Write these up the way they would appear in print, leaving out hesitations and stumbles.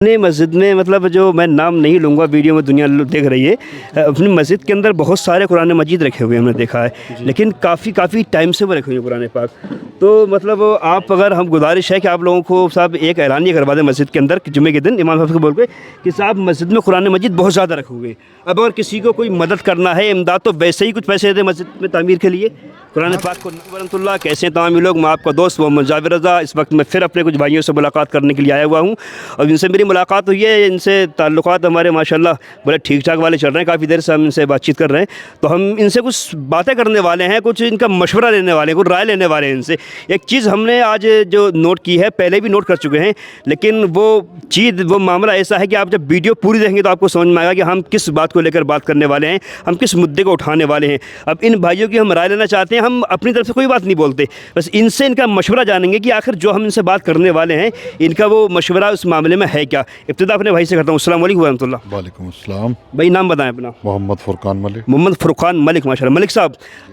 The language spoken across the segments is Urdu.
اپنے مسجد میں مطلب جو میں نام نہیں لوں گا، ویڈیو میں دنیا دیکھ رہی ہے، اپنی مسجد کے اندر بہت سارے قرآن مجید رکھے ہوئے ہیں، ہم نے دیکھا ہے، لیکن کافی ٹائم سے وہ رکھے ہوئے ہیں قرآن پاک. تو مطلب آپ اگر ہم گزارش ہے کہ آپ لوگوں کو صاحب ایک اعلانیہ کروا دیں مسجد کے اندر جمعے کے دن امام صاحب کو بول کے کہ صاحب مسجد میں قرآن مجید بہت زیادہ رکھے ہوئے ہیں. اب اگر کسی کو کوئی مدد کرنا ہے، امداد، تو ویسے ہی کچھ پیسے دیں مسجد میں تعمیر کے لیے قرآن پاک کو. ورحمۃ اللہ، کیسے ہیں تمام لوگ؟ میں آپ کا دوست محمد جاوید رضا. اس وقت میں پھر اپنے کچھ بھائیوں سے ملاقات کرنے کے لیے آیا ہوا ہوں، اور ان سے میری ملاقات ہوئی ہے. ان سے تعلقات ہمارے ماشاءاللہ بڑے ٹھیک ٹھاک والے چل رہے ہیں. کافی دیر سے ہم ان سے بات چیت کر رہے ہیں، تو ہم ان سے کچھ باتیں کرنے والے ہیں، کچھ ان کا مشورہ لینے والے ہیں، کچھ رائے لینے والے ہیں ان سے. ایک چیز ہم نے آج جو نوٹ کی ہے، پہلے بھی نوٹ کر چکے ہیں، لیکن وہ معاملہ ایسا ہے کہ آپ جب ویڈیو پوری دیکھیں گے تو آپ کو سمجھ میں آئے گا کہ ہم کس بات کو لے کر بات کرنے والے ہیں، ہم کس مدعے کو اٹھانے والے ہیں. اب ان بھائیوں کی ہم رائے لینا چاہتے ہیں. ہم اپنی طرف سے کوئی بات نہیں بولتے، بس ان سے ان کا مشورہ جانیں گے کہ آخر جو ہم ان سے بات کرنے والے ہیں ان کا وہ مشورہ اس معاملے میں ہے کیا. ابتدا اپنے بھائی سے کرتا ہوں. السلام علیکم ورحمۃ اللہ. وعلیکم السلام. بھائی نام بتائیں اپنا. محمد فرقان ملک. محمد فرقان ملک. ماشاء اللہ ملک صاحب،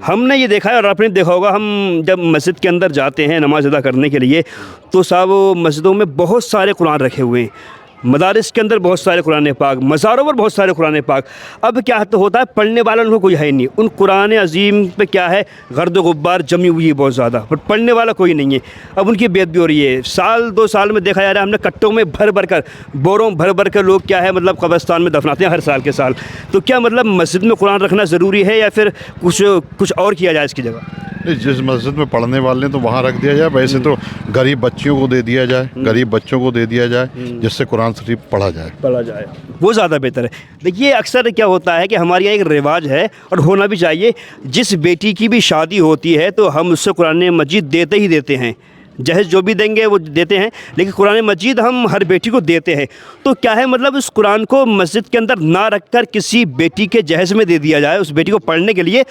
ہم نے یہ دیکھا ہے اور آپ نے دیکھا ہوگا، ہم جب مسجد کے اندر جاتے ہیں نماز ادا کرنے کے لیے تو صاحب مسجدوں میں بہت سارے قرآن رکھے ہوئے ہیں، مدارس کے اندر بہت سارے قرآن پاک، مزاروں پر بہت سارے قرآن پاک. اب کیا ہوتا ہے، پڑھنے والا ان کو کوئی ہے نہیں. ان قرآن عظیم پہ کیا ہے، گرد و غبار جمی ہوئی ہے بہت زیادہ، پر پڑھنے والا کوئی نہیں ہے. اب ان کی بے ادبی ہو رہی ہے. سال 2 سال میں دیکھا جا رہا ہے، ہم نے کٹوں میں بھر کر، بوروں بھر کر لوگ کیا ہے مطلب قبرستان میں دفناتے ہیں ہر سال کے سال. تو کیا مطلب مسجد میں قرآن رکھنا ضروری ہے یا پھر کچھ اور کیا جائے اس کی جگہ؟ جس مسجد میں پڑھنے والے ہیں تو وہاں رکھ دیا جائے. ویسے تو غریب بچیوں کو دے دیا جائے، غریب بچوں کو دے دیا جائے، جس سے قرآن شریف پڑھا جائے. وہ زیادہ بہتر ہے. دیکھیے اکثر کیا ہوتا ہے کہ ہمارے یہاں ایک رواج ہے اور ہونا بھی چاہیے، جس بیٹی کی بھی شادی ہوتی ہے تو ہم اس سے قرآن مجید دیتے ہی دیتے ہیں. جہیز جو بھی دیں گے وہ دیتے ہیں، لیکن قرآن مجید ہم ہر بیٹی کو دیتے ہیں. تو کیا ہے مطلب اس قرآن کو مسجد کے اندر نہ رکھ کر کسی بیٹی کے جہیز میں دے دیا جائے، اس بیٹی کو پڑھنے کے لیے،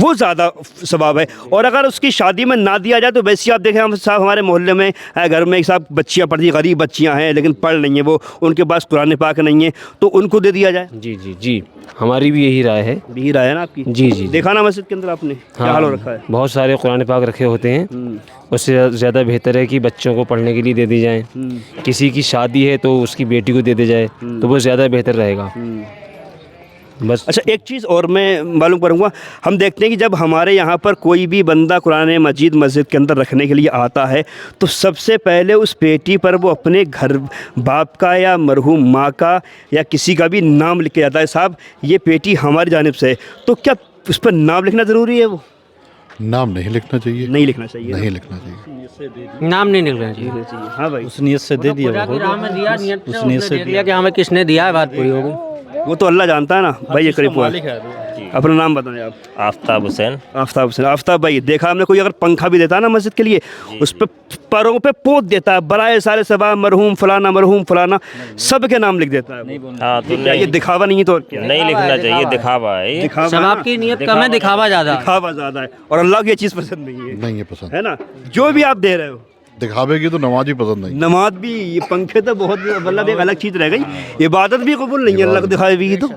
وہ زیادہ ثواب ہے. اور اگر اس کی شادی میں نہ دیا جائے تو ویسے آپ دیکھیں، ہم صاحب ہمارے محلے میں گھر میں صاحب بچیاں پڑھتی، غریب بچیاں ہیں لیکن پڑھ نہیں ہیں، وہ ان کے پاس قرآن پاک نہیں ہے، تو ان کو دے دیا جائے. جی ہماری بھی یہی رائے ہے. یہی رائے ہے نا آپ کی؟ جی دیکھا نا مسجد کے اندر آپ نے کیا حال ہو رکھا ہے. بہت سارے قرآن پاک رکھے ہوتے ہیں، اس سے زیادہ بہتر ہے کہ بچوں کو پڑھنے کے لیے دے دی جائیں. کسی کی شادی ہے تو اس کی بیٹی کو دے دی جائے تو وہ زیادہ بہتر رہے گا. بس. اچھا ایک چیز اور میں معلوم کروں گا، ہم دیکھتے ہیں کہ جب ہمارے یہاں پر کوئی بھی بندہ قرآن مجید مسجد کے اندر رکھنے کے لیے آتا ہے تو سب سے پہلے اس پیٹی پر وہ اپنے گھر باپ کا یا مرحوم ماں کا یا کسی کا بھی نام لکھ کے جاتا ہے. صاحب یہ پیٹی ہماری جانب سے ہے، تو کیا اس پر نام لکھنا ضروری ہے؟ وہ نام نہیں لکھنا چاہیے. نہیں لکھنا چاہیے. نہیں لکھنا چاہیے. نام نہیں لکھنا چاہیے. ہاں بھائی، اس نیت سے دے دیا، اس نیت سے دیا کہ ہمیں کس نے دیا ہے، بات پوری ہو گئی. وہ تو اللہ جانتا ہے نا. بھائی یہ قریب ہوا، اپنا نام بتائیں آپ. آفتاب حسین. آفتاب حسین. آفتاب بھائی، دیکھا ہم نے کوئی اگر پنکھا بھی دیتا ہے نا مسجد کے لیے، اس پہ پروں پہ پوت دیتا ہے، برائے سارے ثواب مرحوم فلانا سب کے نام لکھ دیتا ہے. ہاں تو کیا یہ دکھاوا نہیں ہے؟ تو نہیں لکھنا چاہیے، دکھاوا ہے. ثواب کی نیت کم ہے، دکھاوا زیادہ ہے. دکھاوا زیادہ ہے، اور اللہ کو یہ چیز پسند نہیں ہے. نہیں ہے پسند ہے نا، جو بھی آپ دے رہے ہو. دکھاوے کی تو نماز ہی پسند نہیں. نماز بھی، یہ پنکھے تو بہت مطلب ایک الگ چیز رہ گئی. عبادت بھی قبول نہیں ہے اللہ کو دکھاوے بھی، تو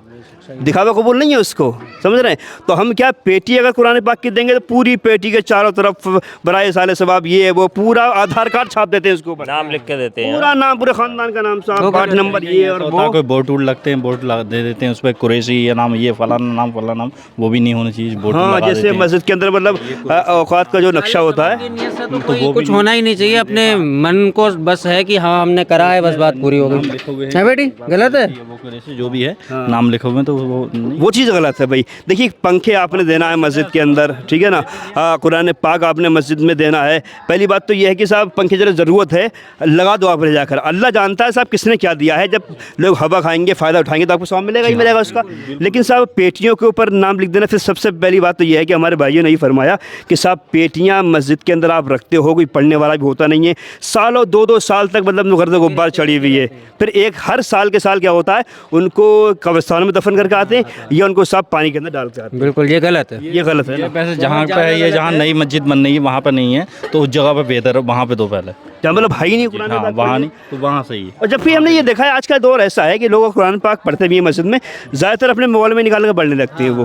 دکھاوا قبول نہیں ہے اس کو، سمجھ رہے ہیں. تو ہم کیا پیٹی اگر قرآن پاک کی دیں گے تو پوری پیٹی کے چاروں طرف برائے سال ثواب، یہ وہ پورا آدھار کارڈ چھاپ دیتے ہیں اس کو، نام لکھ کے دیتے ہیں، پورا نام، پورے خاندان کا نام، صاحب کارڈ نمبر یہ اور وہ. کوئی بورڈ لگتے ہیں، بورڈ دے دیتے ہیں اس پہ قریشی یہ نام، یہ فلانا نام، وہ بھی نہیں ہونا چاہیے. ہاں جیسے مسجد کے اندر مطلب اوقات کا جو نقشہ ہوتا ہے تو وہ کچھ ہونا ہی نہیں چاہیے. اپنے من کو بس ہے کہ ہاں ہم نے کرا ہے، بس بات پوری ہو گئی. ہے بیٹی غلط ہے وہ قریشی جو بھی ہے نام لکھے ہوئے تو وہ چیز غلط ہے. بھائی دیکھیے، پنکھے آپ نے دینا ہے مسجد کے اندر، ٹھیک ہے نا، قرآن پاک آپ نے مسجد میں دینا ہے. پہلی بات تو یہ ہے کہ صاحب پنکھے ذرا ضرورت ہے، لگا دو آپ لے جا کر. اللہ جانتا ہے صاحب کس نے کیا دیا ہے. جب لوگ ہوا کھائیں گے، فائدہ اٹھائیں گے تو آپ کو ثواب ملے گا ہی ملے گا اس کا. لیکن صاحب پیٹیوں کے اوپر نام لکھ دینا، پھر سب سے پہلی بات تو یہ ہے کہ ہمارے بھائیوں نے یہ فرمایا کہ صاحب پیٹیاں مسجد کے اندر آپ رکھتے ہو، کوئی پڑھنے والا بھی ہوتا نہیں ہے، سالوں 2 سال تک مطلب گرد و غبار چڑھی ہوئی ہے. پھر ایک ہر سال کے سال کیا ہوتا ہے، ان کو قبرستان میں دفن کر کے آتے ہیں یا ان کو صاحب پانی کے اندر ڈال کے آتے ہیں. بالکل یہ غلط ہے. یہ غلط ہے. ویسے جہاں پہ ہے یہ، جہاں نئی مسجد بن رہی ہے وہاں پہ نہیں ہے تو اس جگہ پہ بہتر ہے، وہاں پہ دو پہلے. کیا مطلب بھائی نہیں قرآن ہاں پاک وہاں نہیں تو وہاں صحیح ہے. اور جب بھی ہم نے یہ دیکھا ہے، آج کا دور ایسا ہے کہ لوگ قرآن پاک پڑھتے بھی ہیں مسجد میں، زیادہ تر اپنے موبائل میں نکال کر پڑھنے لگتے ہیں وہ.